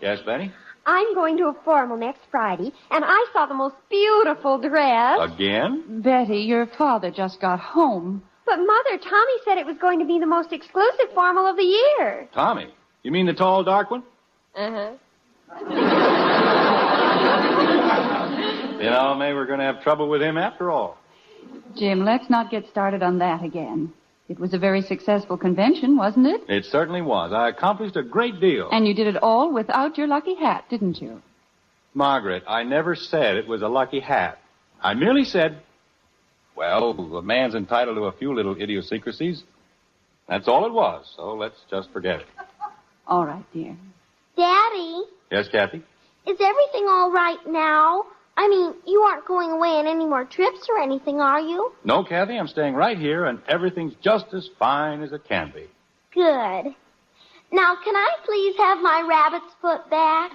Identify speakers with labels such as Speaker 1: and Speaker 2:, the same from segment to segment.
Speaker 1: Yes, Benny?
Speaker 2: I'm going to a formal next Friday, and I saw the most beautiful dress.
Speaker 1: Again?
Speaker 3: Betty, your father just got home.
Speaker 2: But, Mother, Tommy said it was going to be the most exclusive formal of the year.
Speaker 1: Tommy? You mean the tall, dark one?
Speaker 2: Uh-huh.
Speaker 1: You know, maybe we're going to have trouble with him after all.
Speaker 3: Jim, let's not get started on that again. It was a very successful convention, wasn't it?
Speaker 1: It certainly was. I accomplished a great deal.
Speaker 3: And you did it all without your lucky hat, didn't you?
Speaker 1: Margaret, I never said it was a lucky hat. I merely said, well, a man's entitled to a few little idiosyncrasies. That's all it was, so let's just forget it.
Speaker 3: All right, dear.
Speaker 2: Daddy?
Speaker 1: Yes, Kathy?
Speaker 2: Is everything all right now? I mean, you aren't going away on any more trips or anything, are you?
Speaker 1: No, Kathy, I'm staying right here, and everything's just as fine as it can be.
Speaker 2: Good. Now, can I please have my rabbit's foot back?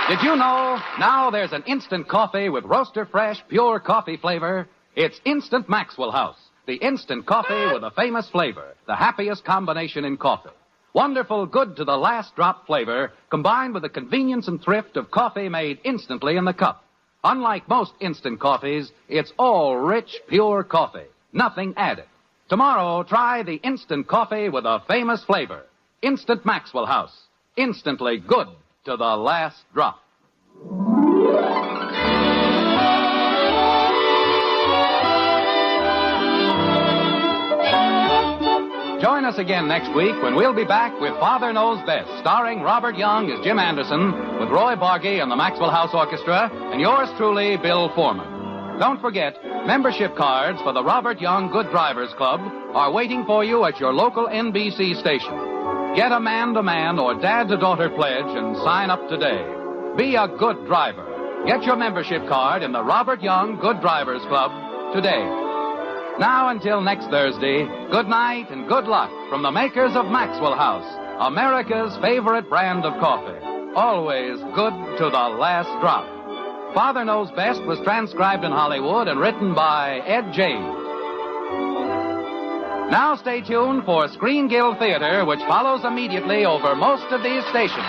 Speaker 4: Did you know now there's an instant coffee with roaster fresh, pure coffee flavor? It's Instant Maxwell House, the instant coffee with a famous flavor, the happiest combination in coffee. Wonderful, good to the last drop flavor, combined with the convenience and thrift of coffee made instantly in the cup. Unlike most instant coffees, it's all rich, pure coffee, nothing added. Tomorrow, try the instant coffee with a famous flavor. Instant Maxwell House, instantly good to the last drop. Join us again next week when we'll be back with Father Knows Best, starring Robert Young as Jim Anderson, with Roy Bargy and the Maxwell House Orchestra, and yours truly, Bill Foreman. Don't forget, membership cards for the Robert Young Good Drivers Club are waiting for you at your local NBC station. Get a man-to-man or dad-to-daughter pledge and sign up today. Be a good driver. Get your membership card in the Robert Young Good Drivers Club today. Now until next Thursday, good night and good luck from the makers of Maxwell House, America's favorite brand of coffee. Always good to the last drop. Father Knows Best was transcribed in Hollywood and written by Ed James. Now stay tuned for Screen Guild Theater, which follows immediately over most of these stations.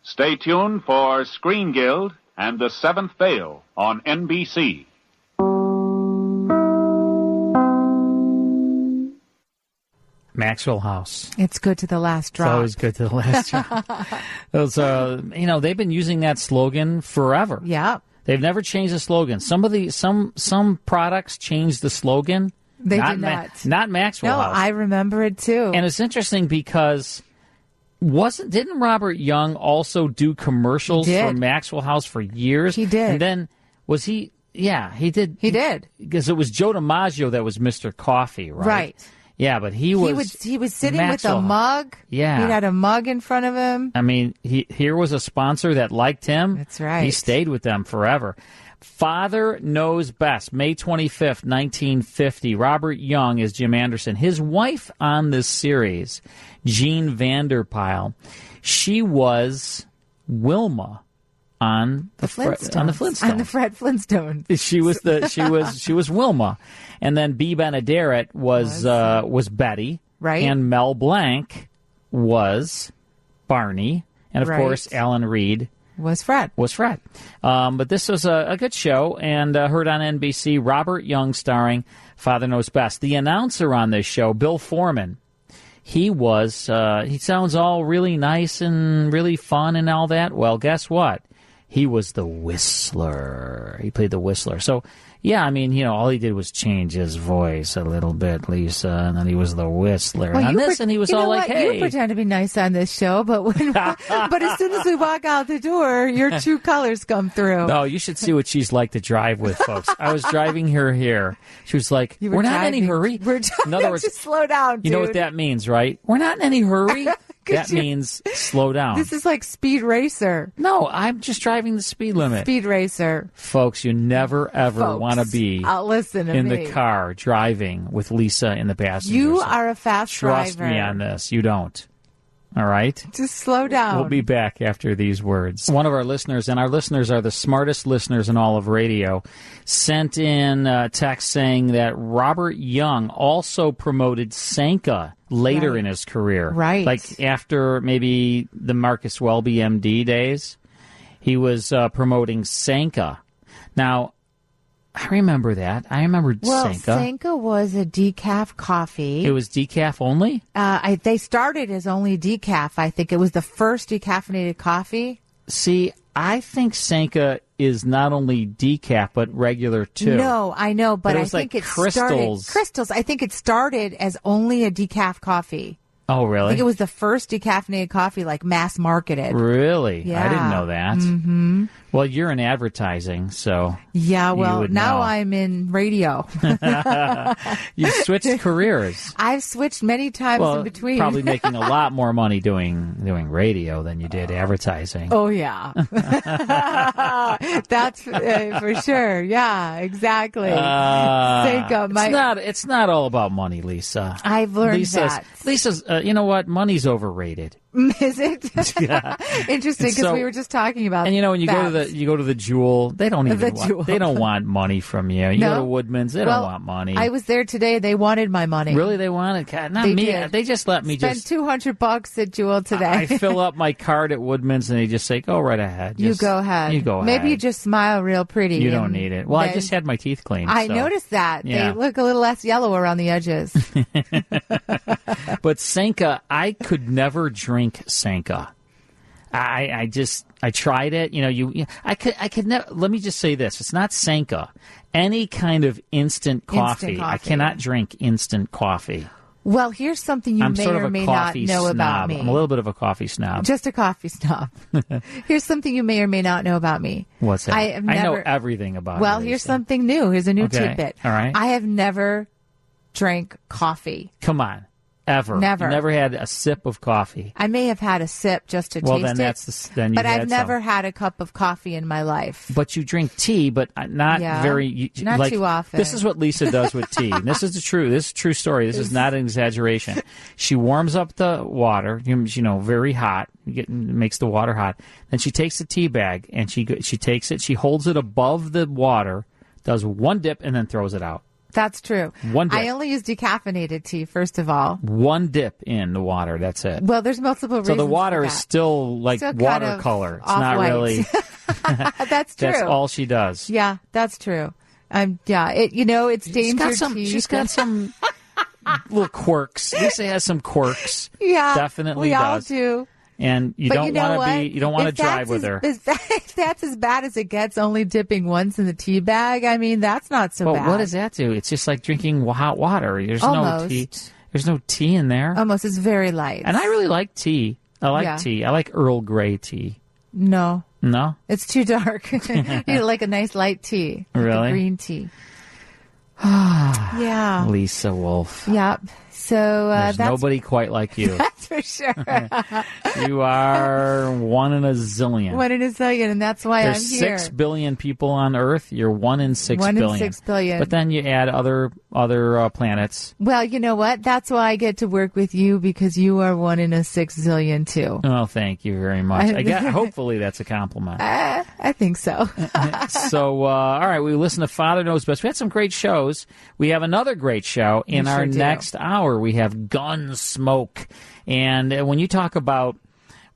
Speaker 5: Stay tuned for Screen Guild and The Seventh Veil on NBC.
Speaker 6: Maxwell House.
Speaker 7: It's good to the last drop.
Speaker 6: It's always good to the last drop. Those, they've been using that slogan forever.
Speaker 7: Yeah.
Speaker 6: They've never changed the slogan. Some products changed the slogan.
Speaker 7: They did not.
Speaker 6: Not Maxwell House.
Speaker 7: No, I remember it too.
Speaker 6: And it's interesting because didn't Robert Young also do commercials for Maxwell House for years?
Speaker 7: He did.
Speaker 6: And then was he? Yeah, he did.
Speaker 7: He did.
Speaker 6: Because it was Joe DiMaggio that was Mr. Coffee, right?
Speaker 7: Right.
Speaker 6: Yeah, but he was
Speaker 7: sitting
Speaker 6: Maxwell.
Speaker 7: with a mug.
Speaker 6: Yeah.
Speaker 7: He had a mug in front of him.
Speaker 6: I mean, here was a sponsor that liked him.
Speaker 7: That's right.
Speaker 6: He stayed with them forever. Father Knows Best, May 25th, 1950. Robert Young is Jim Anderson. His wife on this series, Jean Vanderpyle, she was Wilma on the Flintstones.
Speaker 7: On the Fred Flintstones.
Speaker 6: She was Wilma, and then Bea Benaderet was Betty,
Speaker 7: right?
Speaker 6: And Mel Blanc was Barney, and of course Alan Reed
Speaker 7: was Fred.
Speaker 6: But this was a good show, and heard on NBC. Robert Young starring Father Knows Best. The announcer on this show, Bill Foreman. He sounds all really nice and really fun and all that. Well, guess what? He was the Whistler. He played the Whistler. So, yeah, I mean, all he did was change his voice a little bit, Lisa, and then he was the Whistler.
Speaker 7: Well,
Speaker 6: and he was all like, hey.
Speaker 7: You pretend to be nice on this show, but but as soon as we walk out the door, your true colors come through.
Speaker 6: No, you should see what she's like to drive with, folks. I was driving her here. She was like, we're not in any hurry.
Speaker 7: In other words, just slow down, dude.
Speaker 6: You know what that means, right? We're not in any hurry. That means slow down.
Speaker 7: This is like Speed Racer.
Speaker 6: No, I'm just driving the speed limit.
Speaker 7: Speed Racer.
Speaker 6: Folks, you never, ever want to be
Speaker 7: listen to
Speaker 6: in
Speaker 7: me.
Speaker 6: the car driving with Lisa in the passenger
Speaker 7: You
Speaker 6: seat.
Speaker 7: are a fast
Speaker 6: Trust
Speaker 7: driver.
Speaker 6: me on this. You don't. All right?
Speaker 7: Just slow down.
Speaker 6: We'll be back after these words. One of our listeners, and our listeners are the smartest listeners in all of radio, sent in a text saying that Robert Young also promoted Sanka later in his career.
Speaker 7: Right.
Speaker 6: Like after maybe the Marcus Welby MD days, he was promoting Sanka. Now, I remember that. I remember Sanka.
Speaker 7: Sanka was a decaf coffee.
Speaker 6: It was decaf only?
Speaker 7: They started as only decaf. I think it was the first decaffeinated coffee.
Speaker 6: See, I think Sanka is not only decaf, but regular, too.
Speaker 7: No, I know, but
Speaker 6: it
Speaker 7: I
Speaker 6: was
Speaker 7: think
Speaker 6: like
Speaker 7: it
Speaker 6: crystals.
Speaker 7: started... Crystals. I think it started as only a decaf coffee.
Speaker 6: Oh, really?
Speaker 7: I think it was the first decaffeinated coffee, like, mass marketed.
Speaker 6: Really?
Speaker 7: Yeah.
Speaker 6: I didn't know that.
Speaker 7: Mm-hmm.
Speaker 6: Well, you're in advertising, so...
Speaker 7: Yeah, well, now
Speaker 6: know.
Speaker 7: I'm in radio.
Speaker 6: You switched careers.
Speaker 7: I've switched many times in between.
Speaker 6: Probably making a lot more money doing radio than you did advertising.
Speaker 7: Oh, yeah. That's for sure. Yeah, exactly.
Speaker 6: It's not all about money, Lisa.
Speaker 7: I've learned that.
Speaker 6: Lisa's, you know what? Money's overrated.
Speaker 7: Is it?
Speaker 6: Yeah.
Speaker 7: Interesting, because we were just talking about.
Speaker 6: And when you
Speaker 7: facts.
Speaker 6: go to the Jewel, they don't even
Speaker 7: Jewel.
Speaker 6: They don't want money from you. You go to Woodman's, they don't want money.
Speaker 7: I was there today. They wanted my money.
Speaker 6: Really, they wanted? God, not
Speaker 7: They
Speaker 6: me.
Speaker 7: did.
Speaker 6: They just let me
Speaker 7: spend $200 at Jewel today.
Speaker 6: I fill up my card at Woodman's, and they just say, "Go right ahead."
Speaker 7: You go ahead. Maybe you just smile real pretty.
Speaker 6: You don't need it. Well, I just had my teeth cleaned.
Speaker 7: I noticed that.
Speaker 6: Yeah.
Speaker 7: They look a little less yellow around the edges.
Speaker 6: But Sanka, I could never drink Sanka. I tried it. I could never. Let me just say this: it's not Sanka. Any kind of instant coffee. I cannot drink instant coffee.
Speaker 7: Well, here's something you may or may not know about me.
Speaker 6: I'm a little bit of a coffee snob.
Speaker 7: Just a coffee snob. Here's something you may or may not know about me.
Speaker 6: What's that?
Speaker 7: I
Speaker 6: know everything about.
Speaker 7: Well, here's something new. Here's a new tidbit.
Speaker 6: All right.
Speaker 7: I have never drank coffee.
Speaker 6: Come on. Ever.
Speaker 7: Never.
Speaker 6: You never had a sip of coffee.
Speaker 7: I may have had a sip just to taste
Speaker 6: it.
Speaker 7: But I've never had a cup of coffee in my life.
Speaker 6: But you drink tea, but not very...
Speaker 7: Not too often.
Speaker 6: This is what Lisa does with tea. This is a true story. This is not an exaggeration. She warms up the water, very hot, makes the water hot. Then she takes the tea bag and she takes it, she holds it above the water, does one dip, and then throws it out.
Speaker 7: That's true.
Speaker 6: One dip.
Speaker 7: I only use decaffeinated tea, first of all.
Speaker 6: One dip in the water, that's it.
Speaker 7: Well, there's multiple reasons.
Speaker 6: So the water
Speaker 7: for
Speaker 6: is still like watercolor. It's not
Speaker 7: white.
Speaker 6: really.
Speaker 7: That's true.
Speaker 6: That's all she does.
Speaker 7: Yeah, that's true. It's danger tea.
Speaker 6: She's got some little quirks. Lisa has some quirks.
Speaker 7: Yeah,
Speaker 6: definitely
Speaker 7: we
Speaker 6: does.
Speaker 7: all do.
Speaker 6: And you don't want to drive with her.
Speaker 7: If that's as bad as it gets, only dipping once in the tea bag, I mean, that's not so bad.
Speaker 6: What does that do? It's just like drinking hot water. There's
Speaker 7: Almost.
Speaker 6: no tea. There's no tea in there.
Speaker 7: Almost. It's very light.
Speaker 6: And I really like tea. I like tea. I like Earl Grey tea.
Speaker 7: No.
Speaker 6: No?
Speaker 7: It's too dark. You like a nice light tea.
Speaker 6: Really?
Speaker 7: Like a green tea. Yeah.
Speaker 6: Lisa Wolf.
Speaker 7: Yep. So
Speaker 6: there's nobody quite like you.
Speaker 7: That's for sure.
Speaker 6: You are one in a zillion.
Speaker 7: One in a zillion, and that's why
Speaker 6: There's
Speaker 7: I'm here.
Speaker 6: 6 billion people on Earth. You're 1 in 6
Speaker 7: billion. 1 in 6 billion.
Speaker 6: But then you add other planets.
Speaker 7: Well, you know what? That's why I get to work with you, because you are 1 in a 6 zillion too.
Speaker 6: Oh, thank you very much. Hopefully that's a compliment.
Speaker 7: I think so.
Speaker 6: So, all right, we listen to Father Knows Best. We had some great shows. We have another great show in our next hour. We have Gunsmoke. And when you talk about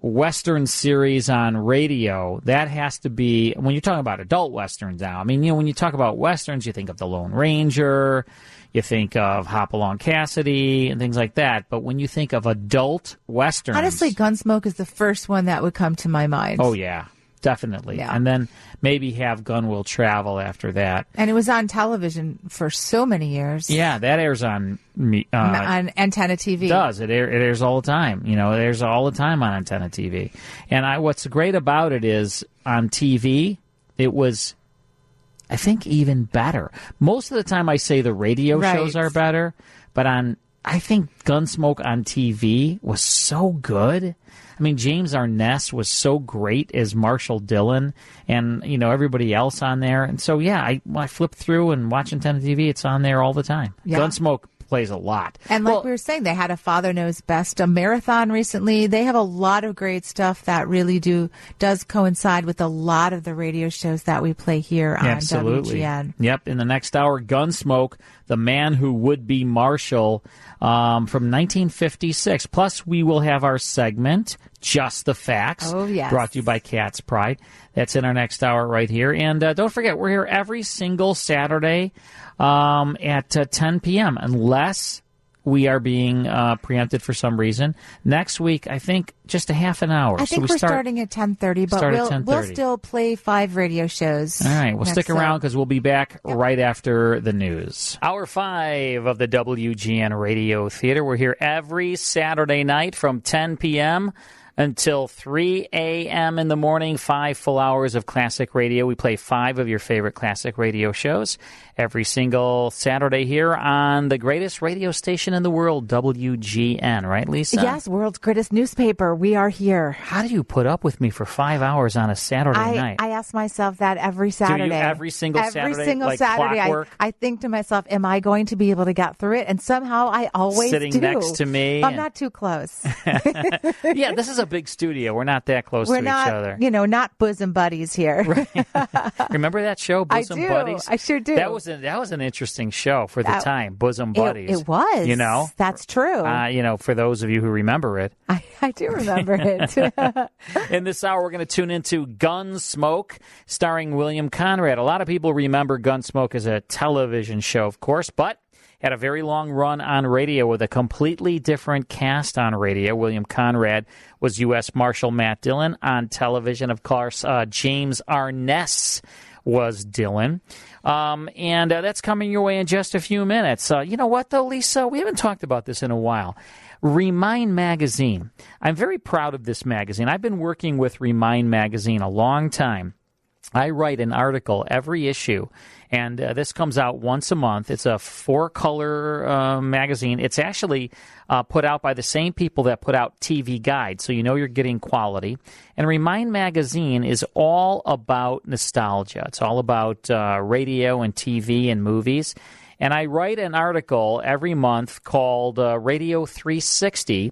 Speaker 6: Western series on radio, that has to be, when you're talking about adult Westerns now, I mean, when you talk about Westerns, you think of The Lone Ranger, you think of Hopalong Cassidy and things like that. But when you think of adult Westerns...
Speaker 7: Honestly, Gunsmoke is the first one that would come to my mind.
Speaker 6: Oh, yeah. Definitely.
Speaker 7: Yeah.
Speaker 6: And then maybe have Gun Will Travel after that.
Speaker 7: And it was on television for so many years.
Speaker 6: Yeah, that airs on
Speaker 7: Antenna TV.
Speaker 6: It does. It airs all the time. It airs all the time on Antenna TV. And what's great about it is on TV, it was, I think, even better. Most of the time I say the radio shows are better, but on I think Gunsmoke on TV was so good. I mean, James Arness was so great as Marshall Dillon and, everybody else on there. And so, yeah, I flip through and watch antenna TV. It's on there all the time.
Speaker 7: Yeah.
Speaker 6: Gunsmoke plays a lot.
Speaker 7: And like we were saying, they had a Father Knows Best, a marathon recently. They have a lot of great stuff that really does coincide with a lot of the radio shows that we play here on WGN.
Speaker 6: Yep. In the next hour, Gunsmoke, the man who would be Marshall, from 1956. Plus, we will have our segment, Just the Facts.
Speaker 7: Oh, yes.
Speaker 6: Brought to you by Cat's Pride. That's in our next hour right here. And don't forget, we're here every single Saturday at 10 p.m. unless we are being preempted for some reason. Next week, I think just a half an hour.
Speaker 7: I think we're starting at 10:30, but we'll still play 5 radio shows.
Speaker 6: All right, well, stick around because we'll be back right after the news. Hour 5 of the WGN Radio Theater. We're here every Saturday night from 10 p.m. until 3 a.m. in the morning, 5 full hours of classic radio. We play 5 of your favorite classic radio shows every single Saturday here on the greatest radio station in the world, WGN, right, Lisa?
Speaker 7: Yes, world's greatest newspaper. We are here.
Speaker 6: How do you put up with me for 5 hours on a Saturday night?
Speaker 7: I ask myself that every Saturday.
Speaker 6: Do you every single Saturday?
Speaker 7: Every single
Speaker 6: like
Speaker 7: Saturday.
Speaker 6: Clockwork?
Speaker 7: I think to myself, am I going to be able to get through it? And somehow I always
Speaker 6: Sitting
Speaker 7: do.
Speaker 6: next to me.
Speaker 7: I'm not too close.
Speaker 6: Yeah, this is a big studio. We're not that close to each other.
Speaker 7: Not bosom buddies here.
Speaker 6: Right. Remember that show, Bosom Buddies?
Speaker 7: I sure do.
Speaker 6: That was an interesting show for the time, Bosom Buddies.
Speaker 7: It was. That's true.
Speaker 6: For those of you who remember it.
Speaker 7: I do remember it.
Speaker 6: In this hour, we're going to tune into Gunsmoke, starring William Conrad. A lot of people remember Gunsmoke as a television show, of course, but had a very long run on radio with a completely different cast on radio. William Conrad was U.S. Marshal Matt Dillon. On television, of course, James Arness was Dillon. And that's coming your way in just a few minutes. You know what, though, Lisa? We haven't talked about this in a while. Remind Magazine. I'm very proud of this magazine. I've been working with Remind Magazine a long time. I write an article every issue, and this comes out once a month. It's a 4-color magazine. It's actually put out by the same people that put out TV Guide, so you know you're getting quality. And Remind Magazine is all about nostalgia. It's all about radio and TV and movies. And I write an article every month called Radio 360,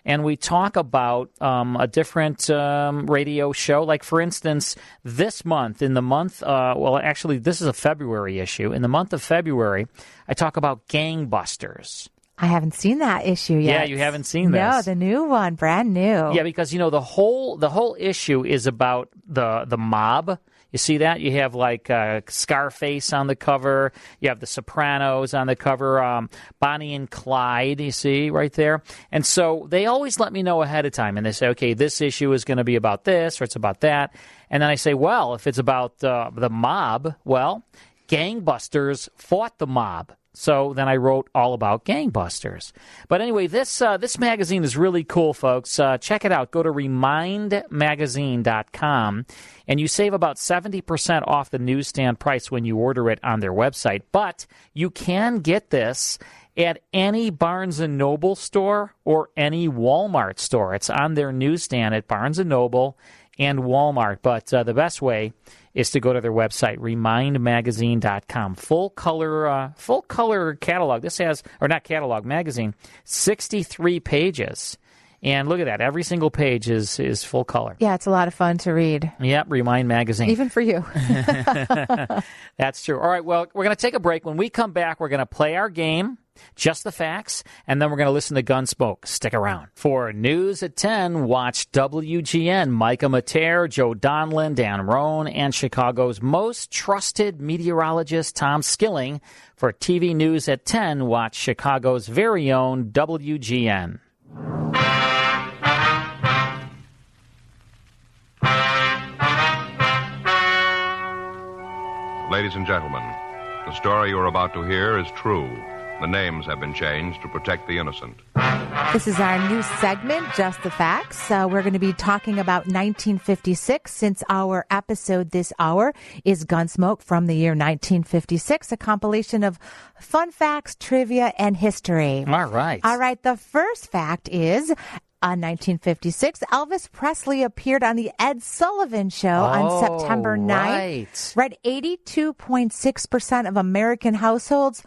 Speaker 6: and we talk about a different radio show. Like, for instance, this month, this is a February issue. In the month of February, I talk about Gangbusters.
Speaker 7: I haven't seen that issue yet.
Speaker 6: Yeah, you haven't seen this.
Speaker 7: No, the new one, brand new.
Speaker 6: Yeah, because, the whole issue is about the mob. You see that? You have like Scarface on the cover. You have The Sopranos on the cover. Bonnie and Clyde, you see right there. And so they always let me know ahead of time. And they say, okay, this issue is going to be about this or it's about that. And then I say, well, if it's about the mob, well, Gangbusters fought the mob. So then I wrote all about Gangbusters. But anyway, this magazine is really cool, folks. Check it out. Go to remindmagazine.com, and you save about 70% off the newsstand price when you order it on their website. But you can get this at any Barnes & Noble store or any Walmart store. It's on their newsstand at Barnes & Noble and Walmart. But the best way is to go to their website, remindmagazine.com. Full color catalog. This has, or not catalog, magazine, 63 pages. And look at that. Every single page is full color.
Speaker 7: Yeah, it's a lot of fun to read.
Speaker 6: Yep, Remind Magazine.
Speaker 7: Even for you.
Speaker 6: That's true. All right, well, we're going to take a break. When we come back, we're going to play our game, Just the Facts, and then we're going to listen to Gunsmoke. Stick around. For News at 10, watch WGN, Micah Mater, Joe Donlin, Dan Roan, and Chicago's most trusted meteorologist, Tom Skilling. For TV News at 10, watch Chicago's very own WGN.
Speaker 8: Ladies and gentlemen, the story you're about to hear is true. The names have been changed to protect the innocent.
Speaker 7: This is our new segment, Just the Facts. We're going to be talking about 1956 since our episode this hour is Gunsmoke from the year 1956, a compilation of fun facts, trivia, and history.
Speaker 6: All right.
Speaker 7: All right. The first fact is 1956, Elvis Presley appeared on the Ed Sullivan Show on September 9th. Right. 82.6% of American households